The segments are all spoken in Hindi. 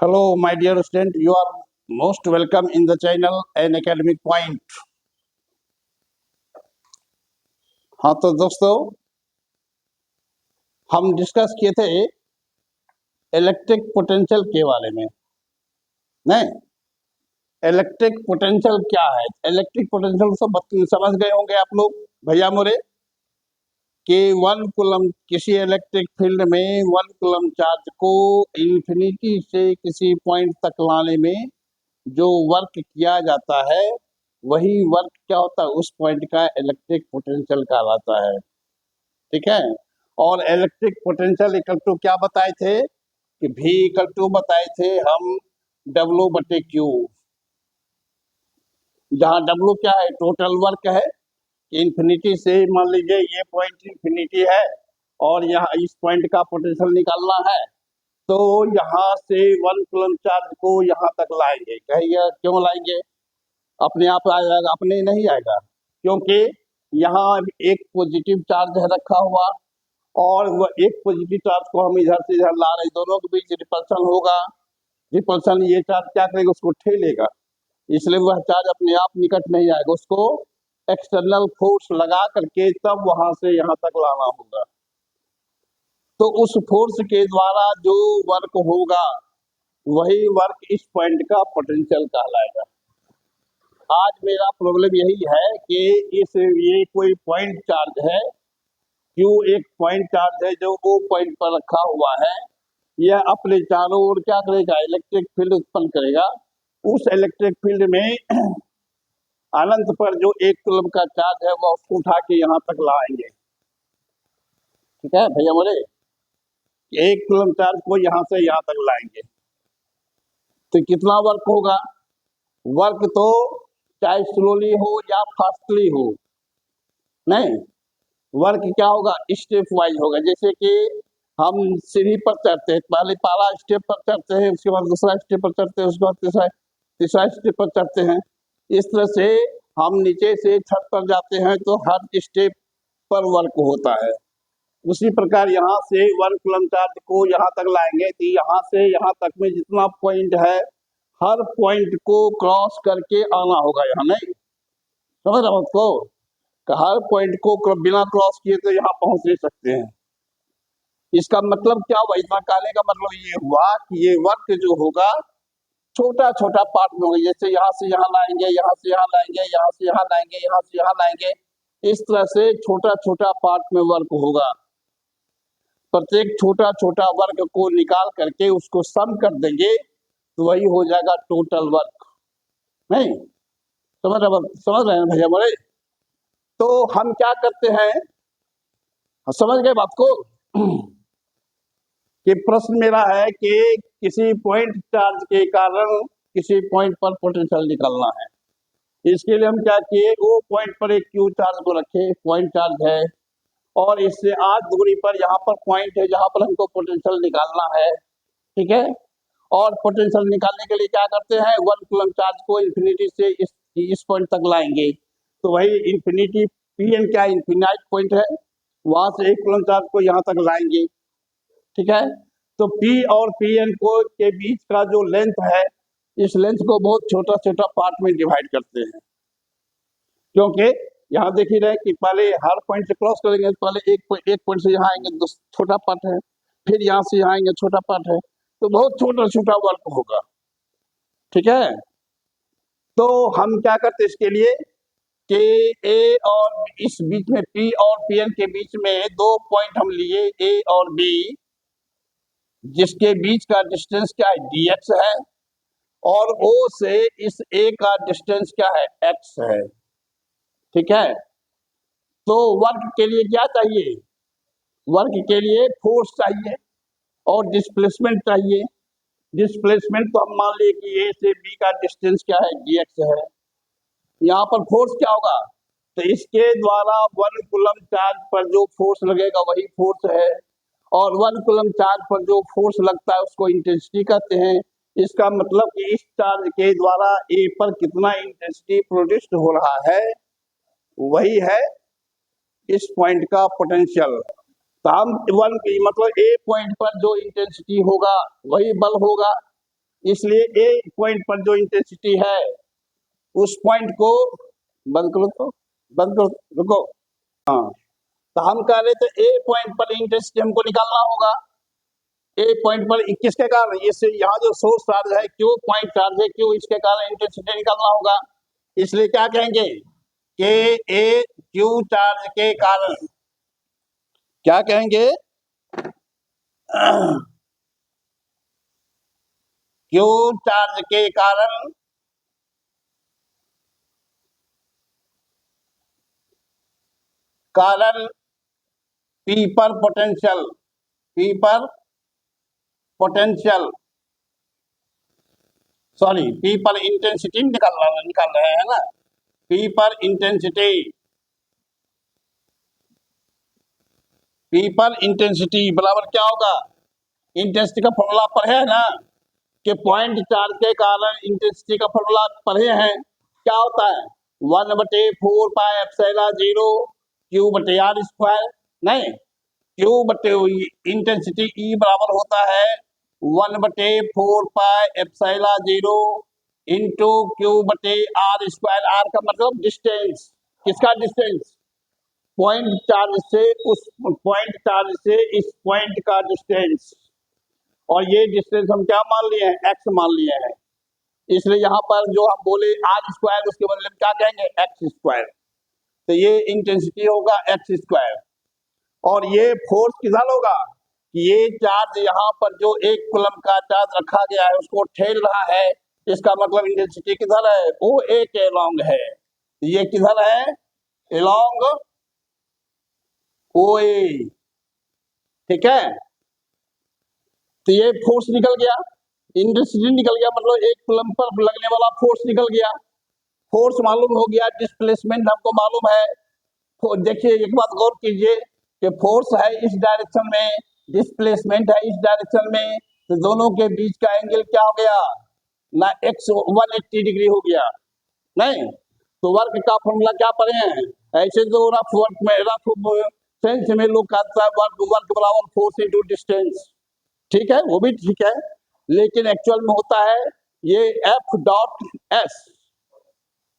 Hello, my dear student. You are most welcome in the channel An Academic Point. हाँ तो दोस्तों, हम डिस्कस किए थे इलेक्ट्रिक पोटेंशियल के बारे में। नहीं, इलेक्ट्रिक पोटेंशियल क्या है? इलेक्ट्रिक पोटेंशियल सब समझ गए होंगे आप लोग, भैया मोरे, कि 1 कूलम किसी इलेक्ट्रिक फील्ड में 1 कूलम चार्ज को इंफिनिटी से किसी पॉइंट तक लाने में जो वर्क किया जाता है वही वर्क क्या होता है, उस पॉइंट का इलेक्ट्रिक पोटेंशियल कहलाता है। ठीक है। और इलेक्ट्रिक पोटेंशियल इक्वल टू क्या बताए थे कि V इक्वल टू बताए थे हम W/Q, जहाँ W क्या है, टोटल वर्क है। इंफिनिटी से मान लीजिए ये पॉइंट इंफिनिटी है और यहाँ इस पॉइंट का पोटेंशियल निकालना है, तो यहाँ से 1 कूलम चार्ज को यहाँ तक लाएंगे। कहिए क्यों लाएंगे? अपने आप आ जाएगा? अपने नहीं आएगा, क्योंकि यहाँ एक पॉजिटिव चार्ज है रखा हुआ और वह एक पॉजिटिव चार्ज को हम इधर से इधर ला रहे, दोनों के बीच रिपल्सन होगा। रिपल्सन ये चार्ज क्या करेगा, उसको ठेलेगा, इसलिए वह चार्ज अपने आप निकट नहीं आएगा, उसको एक्सटर्नल फोर्स लगा करके तब वहां से यहाँ तक लाना होगा। तो उस फोर्स के द्वारा जो वर्क होगा वही वर्क इस पॉइंट का पोटेंशियल कहलाएगा। आज मेरा प्रॉब्लम यही है कि ये कोई पॉइंट चार्ज है, Q एक पॉइंट चार्ज है जो O पॉइंट पर रखा हुआ है। यह अपने चारों ओर क्या करेगा, इलेक्ट्रिक फील्ड उत्पन्न करेगा। उस इलेक्ट्रिक फील्ड में अनंत पर जो 1 कूलम का चार्ज है वह उसको उठा के यहाँ तक लाएंगे। ठीक है भैया बोले, 1 कूलम चार्ज को यहाँ से यहाँ तक लाएंगे तो कितना वर्क होगा? वर्क तो चाहे स्लोली हो या फास्टली हो, नहीं, वर्क क्या होगा, स्टेप वाइज होगा। जैसे कि हम सीढ़ी पर चढ़ते हैं, पहले पहला स्टेप पर चढ़ते हैं, उसके बाद दूसरा स्टेप पर चढ़ते हैं, उसके बाद तीसरा स्टेप पर चढ़ते हैं। इस तरह से हम नीचे से छत पर जाते हैं तो हर स्टेप पर वर्क होता है। उसी प्रकार यहाँ से 1 कूलम चार्ज को यहाँ तक लाएंगे तो यहाँ से यहाँ तक में जितना पॉइंट है हर पॉइंट को क्रॉस करके आना होगा। यहाँ नहीं समझ रहे आपको, हर पॉइंट को बिना क्रॉस किए तो यहाँ पहुंच नहीं सकते हैं। इसका मतलब क्या हुआ, इतना कहने का मतलब ये हुआ कि ये वर्क जो होगा छोटा छोटा पार्ट में होगा। जैसे यहाँ से यहाँ लाएंगे, यहाँ से यहाँ लाएंगे, यहाँ से यहाँ लाएंगे, यहाँ से यहाँ लाएंगे, इस तरह से छोटा छोटा पार्ट में वर्क होगा। प्रत्येक छोटा छोटा वर्क को निकाल करके उसको सम कर देंगे तो वही हो जाएगा टोटल वर्क। नहीं समझ रहे हैं भैया बोले? तो हम क्या करते हैं, समझ गए बात को? कि प्रश्न मेरा है कि किसी पॉइंट चार्ज के कारण किसी पॉइंट पर पोटेंशियल निकालना है। इसके लिए हम क्या किए, वो पॉइंट पर एक Q चार्ज को रखे, पॉइंट चार्ज है, और इससे r दूरी पर यहाँ पर पॉइंट है जहां पर हमको पोटेंशियल निकालना है। ठीक है। और पोटेंशियल निकालने के लिए क्या करते हैं, 1 कूलम चार्ज को इंफिनिटी से इस पॉइंट तक लाएंगे तो वही इंफिनिटी Pn क्या इंफिनाइट पॉइंट है, वहां से 1 कूलम चार्ज को यहाँ तक लाएंगे। ठीक है। तो P और Pn को के बीच का जो लेंथ है, इस लेंथ को बहुत छोटा छोटा पार्ट में डिवाइड करते हैं, क्योंकि यहाँ देख ही रहे कि पहले हर पॉइंट से क्रॉस करेंगे, पहले एक पॉइंट से यहाँ आएंगे, छोटा पार्ट है, फिर यहाँ से यहाँ आएंगे, छोटा पार्ट है, तो बहुत छोटा छोटा वर्क होगा। ठीक है। तो हम क्या करते इसके लिए कि A और इस बीच में P और Pn के बीच में 2 पॉइंट हम लिए, A और B, जिसके बीच का डिस्टेंस क्या है, dx है, और O से इस A का डिस्टेंस क्या है, x है। ठीक है। तो वर्क के लिए क्या चाहिए, वर्क के लिए फोर्स चाहिए और डिस्प्लेसमेंट चाहिए। डिस्प्लेसमेंट तो हम मान लिए कि A से B का डिस्टेंस क्या है, dx है। यहाँ पर फोर्स क्या होगा, तो इसके द्वारा 1 कूलम चार्ज पर जो फोर्स लगेगा वही फोर्स है, और 1 कूलम चार्ज पर जो फोर्स लगता है उसको इंटेंसिटी कहते हैं। इसका मतलब कि इस चार्ज के द्वारा A पर कितना इंटेंसिटी प्रोड्यूस्ड हो रहा है वही है इस पॉइंट का पोटेंशियल। तो हम मतलब A पॉइंट पर जो इंटेंसिटी होगा वही बल होगा, इसलिए ए पॉइंट पर जो इंटेंसिटी है उस पॉइंट को बंद करो, तो बंद करो, रुको। हाँ, तो हम कह रहे थे ए पॉइंट पर इंटेंसिटी हमको निकालना होगा। ए पॉइंट पर किसके कारण, इससे यहाँ जो सोर्स चार्ज है क्यू, पॉइंट चार्ज है क्यू, इसके कारण इंटेंसिटी निकालना होगा। इसलिए क्या कहेंगे कि ए क्यू चार्ज के कारण, क्या कहेंगे, क्यू चार्ज के कारण पी पर पोटेंशियल, पी पर पोटेंशियल, सॉरी पी पर इंटेंसिटी निकाल रहे हैं ना, पी पर इंटेंसिटी, पी पर इंटेंसिटी बराबर क्या होगा, इंटेंसिटी का फॉर्मूला पढ़े है ना कि पॉइंट चार्ज के कारण इंटेंसिटी का फॉर्मूला पढ़े हैं, क्या होता है 1/4πε0 क्यू बटे आर स्क्वायर, नहीं क्यू बटे इंटेंसिटी ई बराबर होता है 1/4πε0 इंटू क्यू बटे आर स्क्वायर। आर का मतलब डिस्टेंस, किसका डिस्टेंस, पॉइंट चार्ज से उस पॉइंट चार्ज से इस पॉइंट का डिस्टेंस, और ये डिस्टेंस हम क्या मान लिए हैं, एक्स मान लिए हैं। इसलिए यहाँ पर जो हम बोले आर स्क्वायर, उसके बदले में क्या कहेंगे, एक्स स्क्वायर। तो ये इंटेंसिटी होगा एक्स स्क्वायर, और ये फोर्स किधर होगा, ये चार्ज यहाँ पर जो 1 कूलम का चार्ज रखा गया है उसको ठेल रहा है, इसका मतलब इंटेंसिटी किधर है, वो ए के अलोंग है। ये किधर है, अलोंग ओ ए, ठीक है। तो ये फोर्स निकल गया, इंटेंसिटी निकल गया, मतलब 1 कूलम पर लगने वाला फोर्स निकल गया। फोर्स मालूम हो गया, डिस्प्लेसमेंट हमको मालूम है। तो देखिए एक बात गौर कीजिए कि फोर्स है इस डायरेक्शन में, डिस्प्लेसमेंट है इस डायरेक्शन में, तो दोनों के बीच का एंगल क्या हो गया ना, x 180 डिग्री हो गया, नहीं। तो वर्क का फॉर्मूला क्या पढ़े हैं, ऐसे तो रफ वर्क में, रफ सेंस में लोग कहता है वर्क बराबर फोर्स इनटू डिस्टेंस, ठीक है, वो भी ठीक है, लेकिन एक्चुअल में होता है ये एफ डॉट एस,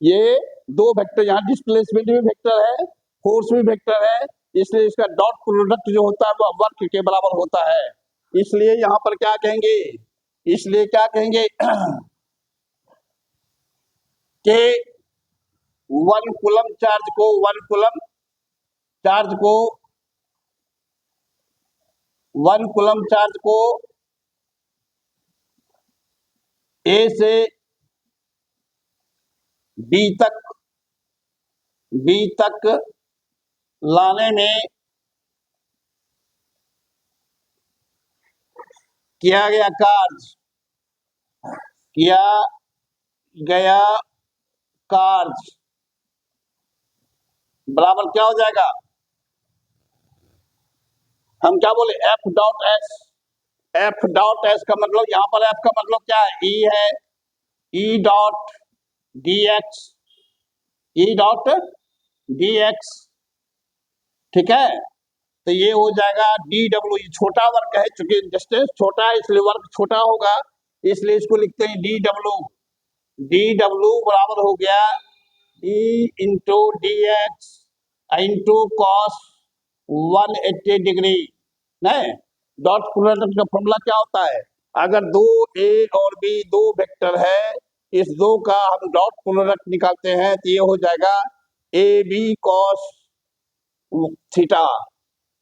ये दो वेक्टर, यहाँ डिस्प्लेसमेंट भी वेक्टर है, फोर्स भी वेक्टर है, इसलिए इसका डॉट प्रोडक्ट जो होता है वो वर्क के बराबर होता है। इसलिए यहाँ पर क्या कहेंगे, इसलिए क्या कहेंगे कि 1 कूलम चार्ज को 1 कूलम चार्ज को 1 कूलम चार्ज को ए से बी तक लाने में किया गया कार्य बराबर क्या हो जाएगा, हम क्या बोले, F dot S. F dot S का मतलब, यहाँ पर एफ का मतलब क्या है, ई है, E dot D x, E dot D x, ठीक है। तो ये हो जाएगा डी डब्ल्यू, छोटा वर्क है, चूंकि डिस्टेंस छोटा है इसलिए वर्क छोटा होगा, इसलिए इसको लिखते हैं डी डब्ल्यू। डी डब्ल्यू बराबर हो गया E into D X into cos 180 degree, नहीं। डॉट प्रोडक्ट का फॉर्मूला क्या होता है, अगर दो ए और बी दो वेक्टर है, इस दो का हम डॉट प्रोडक्ट निकालते हैं तो ये हो जाएगा A B cos theta.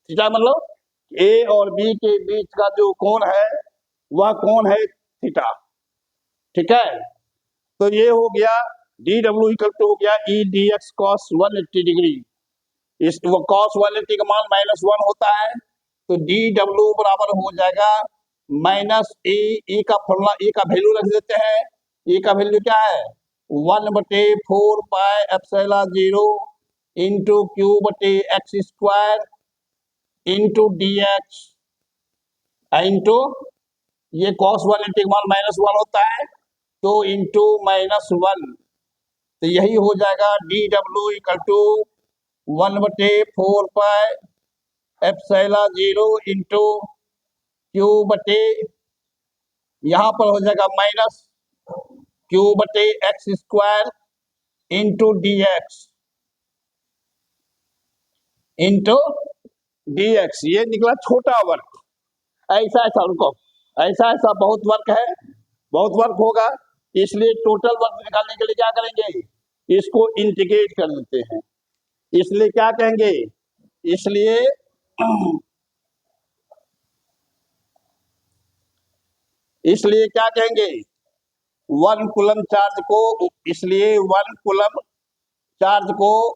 Theta मतलब ए और बी के बीच का जो कोण है वह कोण है थीटा, ठीक है। तो ये हो गया डी डब्ल्यू इक्वल टू हो गया E D x cos 180 degree, इस वो कॉस 180 का मान -1 होता है, तो डी डब्ल्यू बराबर हो जाएगा माइनस ई का फॉर्मूला, ई का वैल्यू रख देते हैं, ई का वैल्यू क्या है 1/4πε0 इंटू क्यू बटे X square into D X into ये कॉस 180 का मान -1 होता है, तो इंटू -1, तो यही हो जाएगा D W equal to 1/4πε0 into Q बटे यहां पर हो जाएगा माइनस क्यू बटे X square into D X into D X. ये निकला छोटा वर्क। ऐसा ऐसा रुको, ऐसा ऐसा बहुत वर्क है, बहुत वर्क होगा, इसलिए टोटल वर्क निकालने के लिए क्या करेंगे, इसको इंटीग्रेट कर देते हैं। इसलिए क्या कहेंगे, इसलिए इसलिए क्या कहेंगे, 1 कूलम चार्ज को, इसलिए 1 कूलम चार्ज को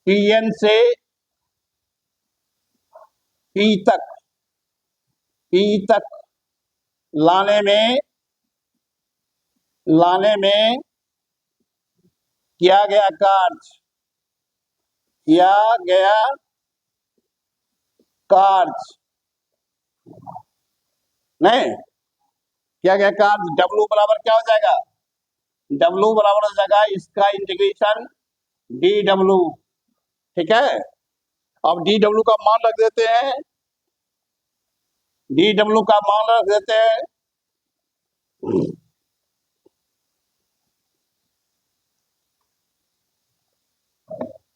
Pn से P तक लाने में किया गया कार्य W बराबर क्या हो जाएगा, W बराबर हो जाएगा इसका इंटीग्रेशन dW। ठीक है, अब dW का मान रख देते हैं, dW का मान रख देते हैं,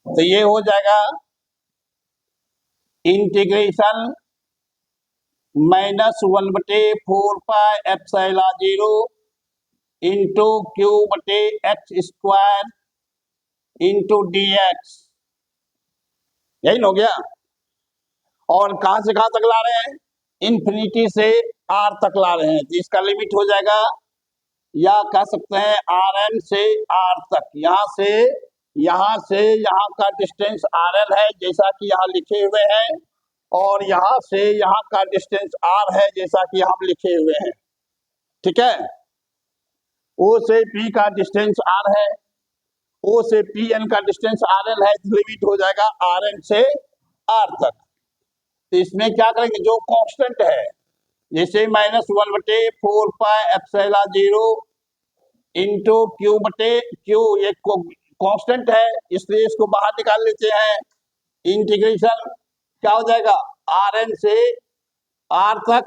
तो ये हो जाएगा इंटीग्रेशन -1/4πε0 इंटू क्यू बटे X square into D x. यही हो गया। और कहां से कहां तक ला रहे हैं, इन्फिनिटी से आर तक ला रहे हैं, तो इसका लिमिट हो जाएगा, या कह सकते हैं Rn से R तक। यहाँ से यहाँ का डिस्टेंस RL है जैसा कि यहाँ लिखे हुए हैं, और यहाँ से यहाँ का डिस्टेंस R है जैसा कि हम लिखे हुए हैं। ठीक है, O से P का डिस्टेंस R है, O से Pn का डिस्टेंस RL है, तो लिमिट हो जाएगा Rn से R तक। तो इसमें क्या करेंगे, जो कांस्टेंट है, जैसे -1/4πε0 इंटू क्यू बटे क्यू, ये कांस्टेंट है, इसलिए इसको बाहर निकाल लेते हैं। इंटीग्रेशन क्या हो जाएगा, Rn से R तक,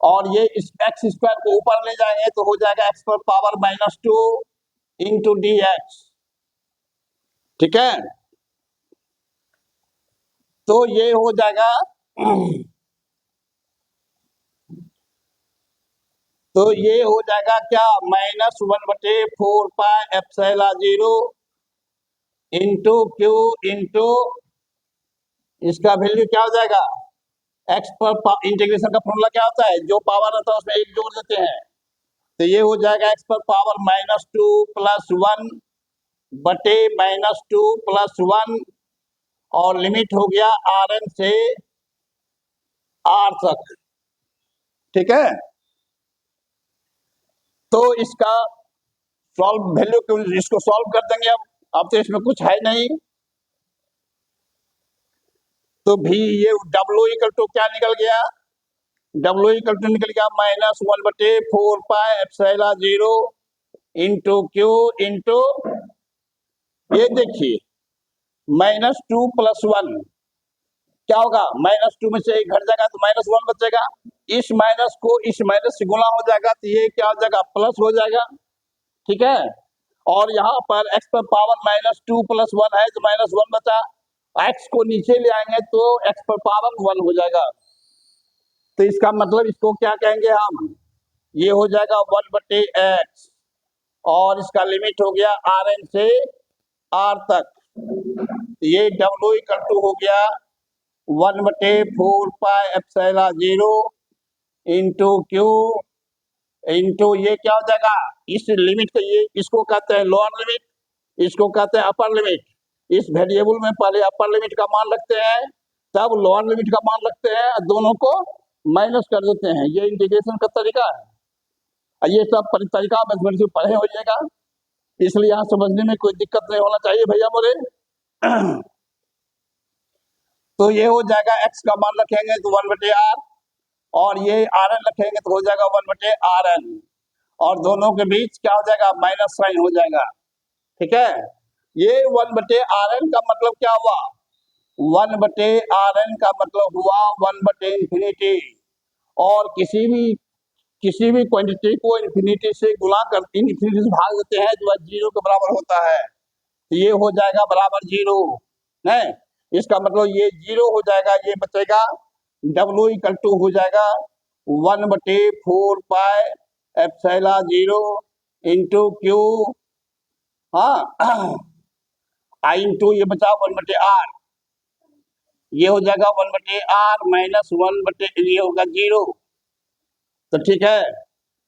और ये इस एक्स स्क्वायर को ऊपर ले जाएंगे तो हो जाएगा x पर पावर -2 इंटू डी एक्स। ठीक है, तो ये हो जाएगा क्या, -1/4πε0 इंटू क्यू इंटू इसका वैल्यू क्या हो जाएगा, एक्स पर इंटीग्रेशन का फॉर्मूला क्या होता है, जो पावर रहता है उसमें एक जोड़ देते हैं, तो ये हो जाएगा x पर पावर -2 + 1 बटे -2 + 1, और लिमिट हो गया Rn से R तक। ठीक है, तो इसका वैल्यू इसको सॉल्व कर देंगे। अब तो इसमें कुछ है नहीं, तो भी ये W = क्या निकल गया, W = निकल गया -1/4πε0 इंटू क्यू इंटू, ये देखिए -2 + 1 क्या होगा, -2 में से एक घट जाएगा तो -1 बचेगा, इस माइनस को इस माइनस से गुणा हो जाएगा, तो ये क्या हो जाएगा, प्लस हो जाएगा। ठीक है, और यहाँ पर x पर पावर -2 + 1 है तो -1 बचा, x को नीचे ले आएंगे तो x पर पावर 1 हो जाएगा, तो इसका मतलब इसको क्या कहेंगे हम, ये हो जाएगा 1/x, और इसका लिमिट हो गया Rn से R तक। ये W = हो गया 1/4πε0 इंटू क्यू इंटू, ये क्या हो जाएगा, इस लिमिट को, ये इसको कहते हैं लोअर लिमिट, इसको कहते हैं अपर लिमिट। इस वेरिएबल में पहले अपर लिमिट का मान रखते हैं, तब लोअर लिमिट का मान रखते हैं, दोनों को माइनस कर देते हैं। ये इंटीग्रेशन का तरीका है, ये सब तरीका बस से पढ़े हो जाएगा, इसलिए यहाँ समझने में कोई दिक्कत नहीं होना चाहिए भैया बोले। तो ये हो जाएगा, x का मान रखेंगे तो 1/r, और ये Rn रखेंगे तो हो जाएगा 1/Rn, और दोनों के बीच क्या हो जाएगा, माइनस साइन हो जाएगा। ठीक है, ये 1/Rn का मतलब क्या हुआ, 1/Rn का मतलब हुआ 1/इंफिनिटी। और किसी भी क्वांटिटी को इंफिनिटी से गुणा कर इंफिनिटी से भाग देते हैं जो 0 के बराबर होता है, तो ये हो जाएगा बराबर 0 है। इसका मतलब ये 0 हो जाएगा, ये बचेगा W इक्वल टू हो जाएगा 1/4πε0 इंटू क्यू, हाँ आई इंटू ये बचा 1/R, ये हो जाएगा 1/R माइनस 1 ये होगा 0। तो ठीक है,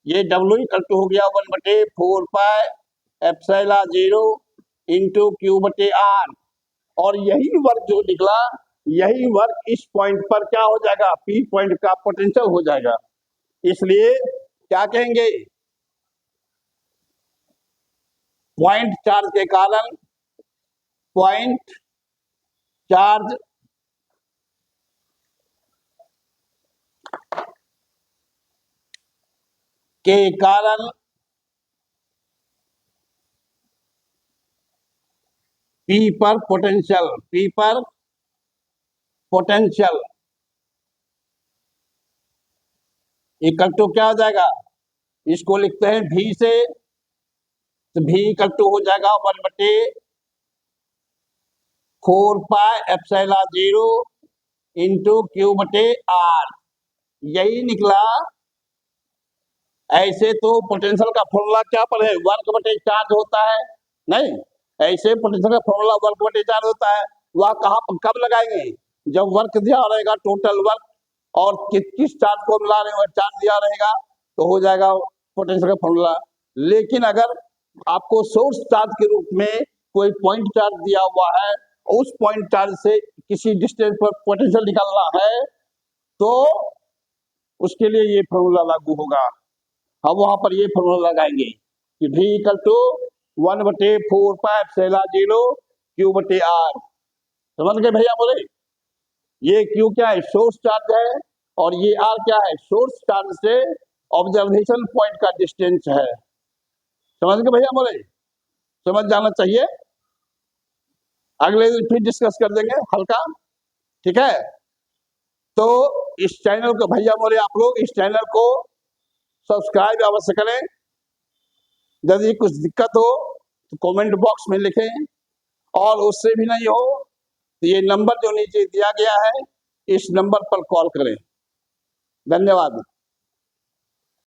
ये W इक्वल टू हो गया 1/4πε0 इंटू Q/R। और यही वर्क जो निकला, यही वर्क इस पॉइंट पर क्या हो जाएगा, P पॉइंट का पोटेंशियल हो जाएगा। इसलिए क्या कहेंगे, पॉइंट चार्ज के कारण पॉइंट चार्ज के कारण P पर पोटेंशियल इक्वल टू क्या हो जाएगा, इसको लिखते हैं V से, तो V इक्वल टू हो जाएगा 1/4πε0 इंटू Q/R। यही निकला। ऐसे तो पोटेंशियल का फॉर्मूला क्या पर है, वर्क बटे चार्ज होता है, नहीं ऐसे पोटेंशियल का फॉर्मूला वर्क बटे चार्ज होता है। वह कहाँ कब लगाएंगे, जब वर्क दिया रहेगा टोटल वर्क और किस चार्ज को मिला रहे हो चार्ज दिया रहेगा, तो हो जाएगा पोटेंशियल का फॉर्मूला। लेकिन अगर आपको सोर्स चार्ज के रूप में कोई पॉइंट चार्ज दिया हुआ है, उस पॉइंट चार्ज से किसी डिस्टेंस पर पोटेंशियल निकालना है, तो उसके लिए ये फॉर्मूला लागू होगा। हम वहां पर ये फॉर्मूला लगाएंगे कि V इक्वल टू 1/4πε0 Q/R। समझ गए भैया बोले, ये Q क्या है, सोर्स चार्ज है, और ये R क्या है, सोर्स चार्ज से ऑब्जर्वेशन पॉइंट का डिस्टेंस है। समझ गए भैया बोले, समझ जाना चाहिए। अगले दिन फिर डिस्कस कर देंगे हल्का, ठीक है। तो इस चैनल को भैया बोले, आप लोग इस चैनल को सब्सक्राइब अवश्य करें। यदि कुछ दिक्कत हो तो कमेंट बॉक्स में लिखें, और उससे भी नहीं हो तो ये नंबर जो नीचे दिया गया है, इस नंबर पर कॉल करें। धन्यवाद।